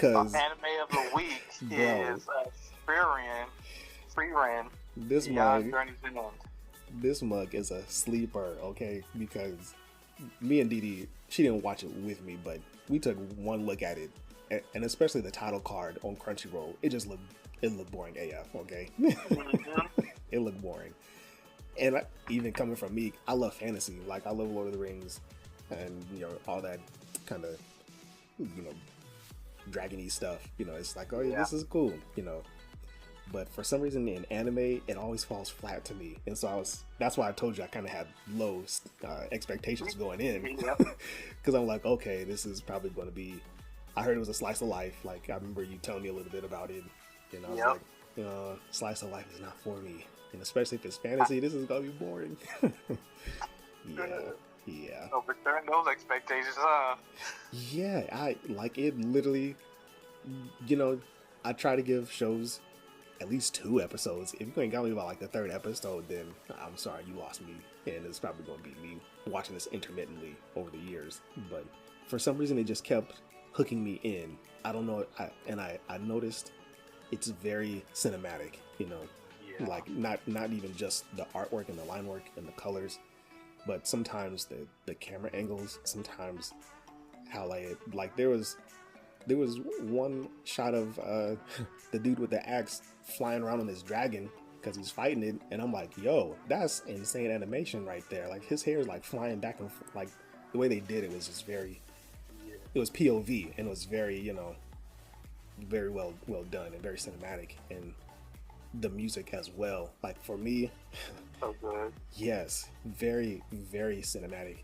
Cause Anime of the week bro, is Frieren this Beyond mug, Journey's End. this mug is a sleeper, okay? Because me and Didi, she didn't watch it with me, but we took one look at it, and especially the title card on Crunchyroll, it looked boring AF, okay? Mm-hmm. It looked boring. And even coming from me, I love fantasy. Like, I love Lord of the Rings and, all that kind of, dragony stuff. It's like, oh yeah, this is cool. But for some reason in anime, it always falls flat to me. And so that's why I told you I kind of had low expectations going in. Yep. Because I'm like, okay, this is probably going to be, I heard it was a slice of life. Like, I remember you telling me a little bit about it. And I was like, slice of life is not for me. And especially if it's fantasy, this is going to be boring. Yeah. Overturn those expectations, huh? Yeah, I like it literally, I try to give shows at least 2 episodes. If you ain't got me about like the 3rd episode, then I'm sorry, you lost me. And it's probably going to be me watching this intermittently over the years. But for some reason, it just kept hooking me in. I don't know. I noticed it's very cinematic, like not even just the artwork and the line work and the colors, but sometimes the camera angles, sometimes how like there was one shot of the dude with the axe flying around on this dragon because he's fighting it, and I'm like, yo, that's insane animation right there. Like, his hair is like flying back and forth. Like, the way they did it was just it was POV, and it was very, very well done and very cinematic. And the music as well, like, for me, so good. Yes, very, very cinematic,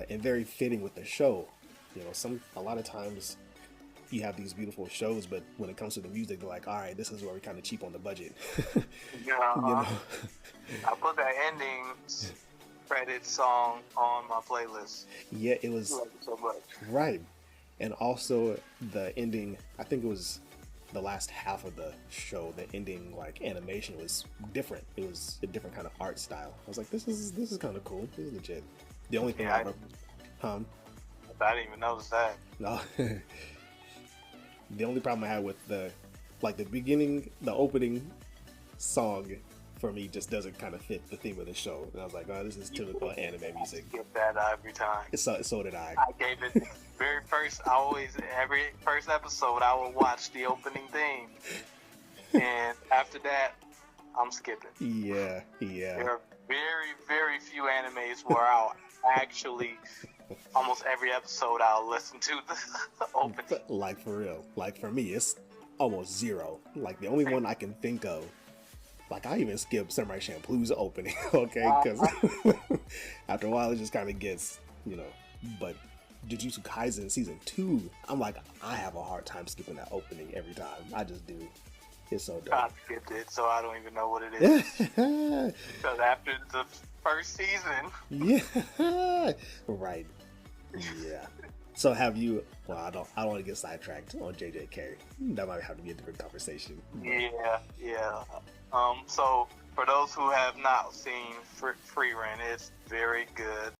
and very fitting with the show. A lot of times you have these beautiful shows, but when it comes to the music, they're like, all right, this is where we're kind of cheap on the budget. I put that ending credit song on my playlist. Yeah, it was so much. Right. And also the ending, I think it was the last half of the show, the ending like animation was different. It was a different kind of art style. I was like, this is kind of cool. This is legit. The only thing I didn't even notice that. No. The only problem I had with the beginning, the opening song for me just doesn't kind of fit the theme of the show. And I was like, oh, this is typical anime music. Get that every time. So did I. I gave it every first episode I would watch the opening theme. And after that, I'm skipping. Yeah. There are very, very few animes where I'll actually, almost every episode, I'll listen to the opening. Like, for real. Like, for me, it's almost zero. Like, the only one I can think of, like, I even skip Samurai Champloo's opening, okay? Because after a while, it just kind of gets, But Jujutsu Kaisen Season 2, I'm like, I have a hard time skipping that opening every time. I just do. It's so dope. I skipped it, so I don't even know what it is. Because after the first season... Yeah. Right. Yeah. So have you... Well, I don't want to get sidetracked on JJK. That might have to be a different conversation. Yeah. So, for those who have not seen Frieren, it's very good.